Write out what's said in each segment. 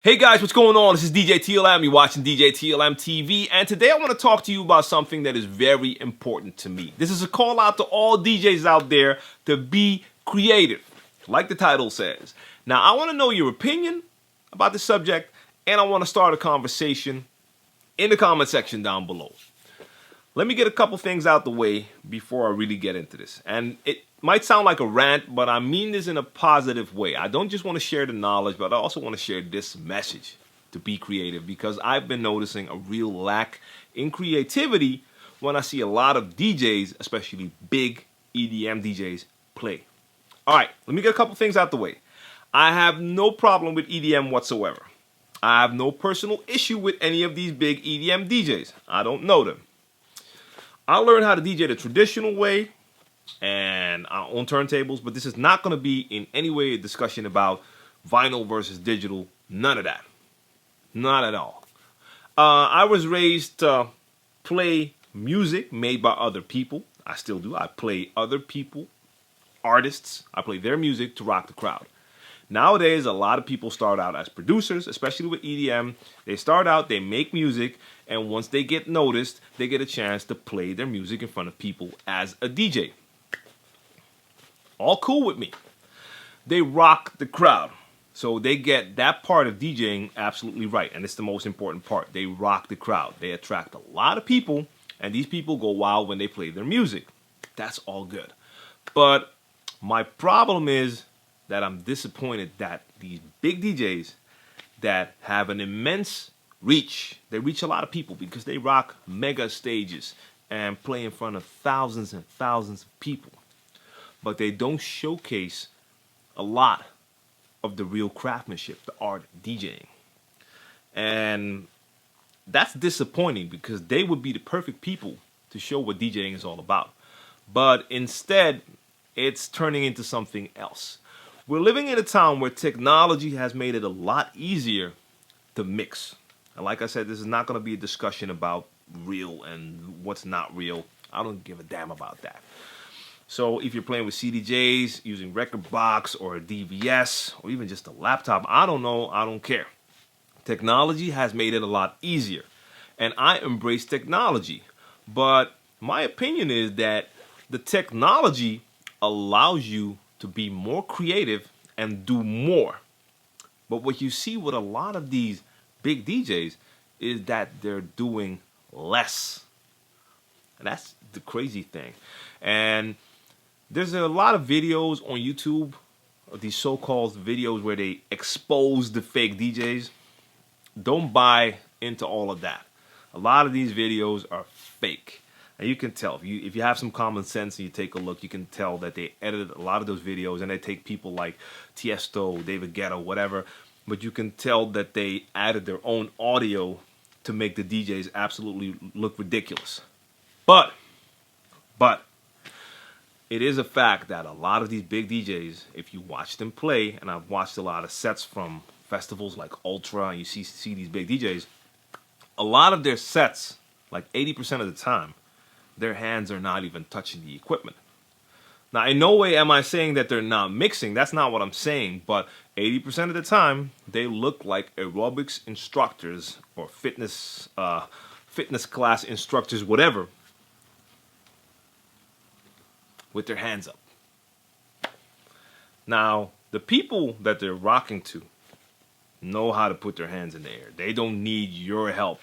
Hey guys, what's going on? This is DJ TLM. You're watching DJ TLM TV, and today I want to talk to you about something that is very important to me. This is a call out to all DJs out there to be creative, like the title says. Now, I want to know your opinion about the subject, and I want to start a conversation in the comment section down below. Let me get a couple things out the way before I really get into this. And it might sound like a rant, but I mean this in a positive way. I don't just want to share the knowledge, but I also want to share this message to be creative, because I've been noticing a real lack in creativity when I see a lot of DJs, especially big EDM DJs, play. All right, let me get a couple things out the way. I have no problem with EDM whatsoever. I have no personal issue with any of these big EDM DJs. I don't know them. I learned how to DJ the traditional way and on turntables, but this is not going to be in any way a discussion about vinyl versus digital. None of that. Not at all. I was raised to play music made by other people. I still do. I play other people, artists. I play their music to rock the crowd. Nowadays, a lot of people start out as producers, especially with EDM. They start out, they make music, and once they get noticed, they get a chance to play their music in front of people as a DJ. All cool with me. They rock the crowd. So they get that part of DJing absolutely right, and it's the most important part. They rock the crowd. They attract a lot of people, and these people go wild when they play their music. That's all good. But my problem is that I'm disappointed that these big DJs that have an immense reach, they reach a lot of people because they rock mega stages and play in front of thousands and thousands of people. But they don't showcase a lot of the real craftsmanship, the art of DJing. And that's disappointing because they would be the perfect people to show what DJing is all about. But instead, it's turning into something else. We're living in a time where technology has made it a lot easier to mix. And like I said, this is not going to be a discussion about real and what's not real. I don't give a damn about that. So if you're playing with CDJs, using record box or a DVS, or even just a laptop, I don't know, I don't care. Technology has made it a lot easier. And I embrace technology. But my opinion is that the technology allows you to be more creative and do more. But what you see with a lot of these big DJs is that they're doing less. And that's the crazy thing. And there's a lot of videos on YouTube, these so-called videos where they expose the fake DJs. Don't buy into all of that. A lot of these videos are fake. And you can tell, if you have some common sense and you take a look, you can tell that they edited a lot of those videos and they take people like Tiesto, David Guetta, whatever. But you can tell that they added their own audio to make the DJs absolutely look ridiculous. But it is a fact that a lot of these big DJs, if you watch them play, and I've watched a lot of sets from festivals like Ultra, and you see these big DJs, a lot of their sets, like 80% of the time, their hands are not even touching the equipment. Now, in no way am I saying that they're not mixing. That's not what I'm saying. But 80% of the time, they look like aerobics instructors or fitness class instructors, whatever, with their hands up. Now, the people that they're rocking to know how to put their hands in the air. They don't need your help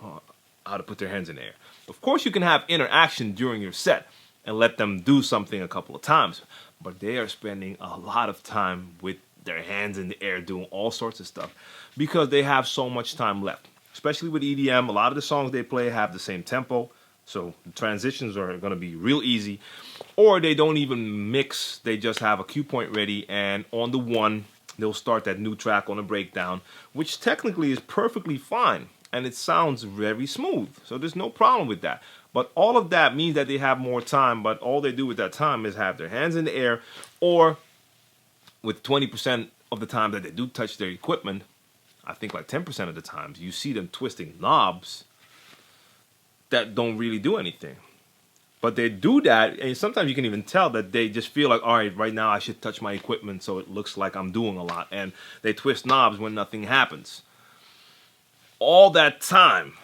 how to put their hands in the air. Of course, you can have interaction during your set and let them do something a couple of times, but they are spending a lot of time with their hands in the air doing all sorts of stuff because they have so much time left. Especially with EDM, a lot of the songs they play have the same tempo, so the transitions are going to be real easy. Or they don't even mix, they just have a cue point ready, and on the one, they'll start that new track on a breakdown, which technically is perfectly fine. And it sounds very smooth. So there's no problem with that. But all of that means that they have more time. But all they do with that time is have their hands in the air. Or with 20% of the time that they do touch their equipment, I think like 10% of the times, you see them twisting knobs that don't really do anything. But they do that, and sometimes you can even tell that they just feel like, all right, right now I should touch my equipment so it looks like I'm doing a lot. And they twist knobs when nothing happens. All that time,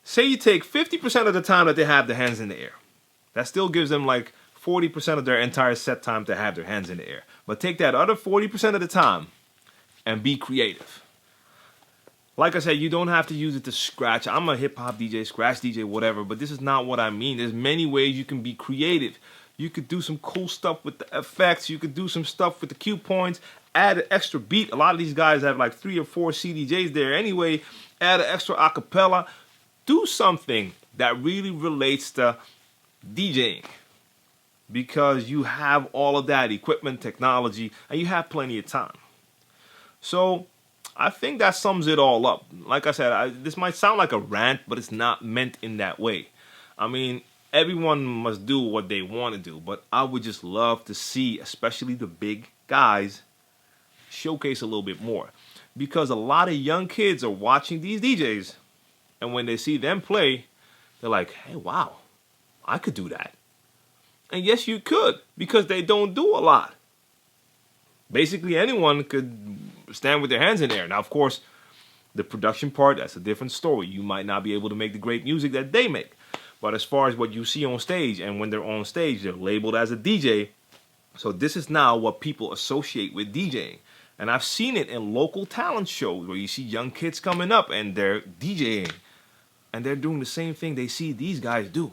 say you take 50% of the time that they have their hands in the air. That still gives them like 40% of their entire set time to have their hands in the air. But take that other 40% of the time and be creative. Like I said, you don't have to use it to scratch. I'm a hip-hop DJ, scratch DJ, whatever, but this is not what I mean. There's many ways you can be creative. You could do some cool stuff with the effects. You could do some stuff with the cue points. Add an extra beat. A lot of these guys have like 3 or 4 CDJs there anyway. Add an extra acapella. Do something that really relates to DJing, because you have all of that equipment, technology, and you have plenty of time. So I think that sums it all up. Like I said, this might sound like a rant, but it's not meant in that way. I mean, everyone must do what they want to do, but I would just love to see, especially the big guys, showcase a little bit more. Because a lot of young kids are watching these DJs, and when they see them play, they're like, hey, wow, I could do that. And yes, you could, because they don't do a lot. Basically, anyone could stand with their hands in the air. Now, of course, the production part, that's a different story. You might not be able to make the great music that they make. But as far as what you see on stage, and when they're on stage, they're labeled as a DJ. So this is now what people associate with DJing. And I've seen it in local talent shows where you see young kids coming up and they're DJing. And they're doing the same thing they see these guys do.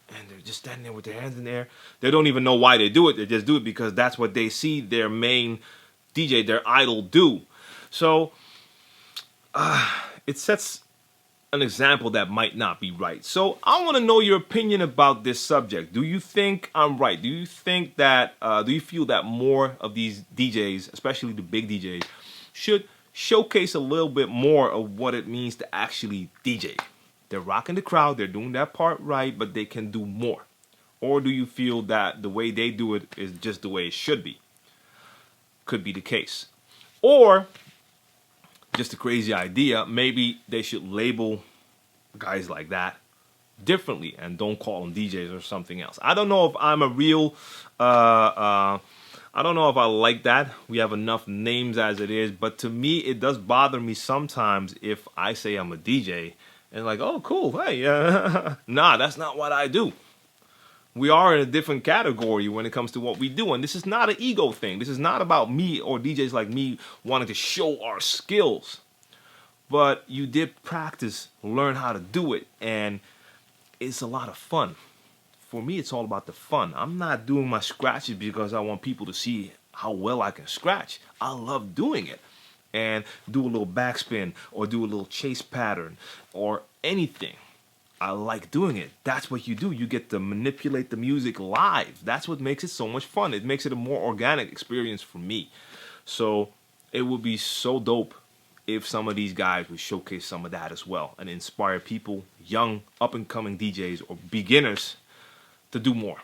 And they're just standing there with their hands in the air. They don't even know why they do it. They just do it because that's what they see their main DJ, their idol, do. So it sets an example that might not be right. So I want to know your opinion about this subject. Do you think I'm right? Do you think that, do you feel that more of these DJs, especially the big DJs, should showcase a little bit more of what it means to actually DJ? They're rocking the crowd, they're doing that part right, but they can do more. Or do you feel that the way they do it is just the way it should be? Could be the case. Or, just a crazy idea, maybe they should label guys like that differently and don't call them DJs or something else. I don't know if I'm a real, I don't know if I like that. We have enough names as it is, but to me, it does bother me sometimes if I say I'm a DJ and like, oh, cool, hey, nah, that's not what I do. We are in a different category when it comes to what we do, and this is not an ego thing. This is not about me or DJs like me wanting to show our skills. But you did practice, learn how to do it, and it's a lot of fun. For me, it's all about the fun. I'm not doing my scratches because I want people to see how well I can scratch. I love doing it. And do a little backspin or do a little chase pattern or anything. I like doing it. That's what you do. You get to manipulate the music live. That's what makes it so much fun. It makes it a more organic experience for me. So it would be so dope if some of these guys would showcase some of that as well and inspire people, young, up-and-coming DJs or beginners, to do more.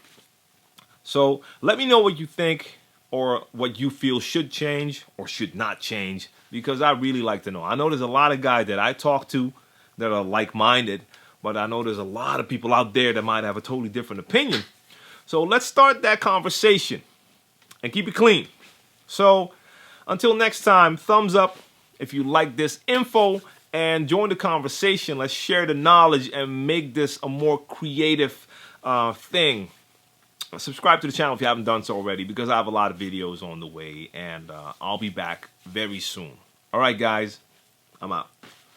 So let me know what you think or what you feel should change or should not change, because I really like to know. I know there's a lot of guys that I talk to that are like-minded, but I know there's a lot of people out there that might have a totally different opinion. So let's start that conversation and keep it clean. So until next time, thumbs up if you like this info and join the conversation. Let's share the knowledge and make this a more creative thing. Subscribe to the channel if you haven't done so already, because I have a lot of videos on the way, and I'll be back very soon. All right, guys, I'm out.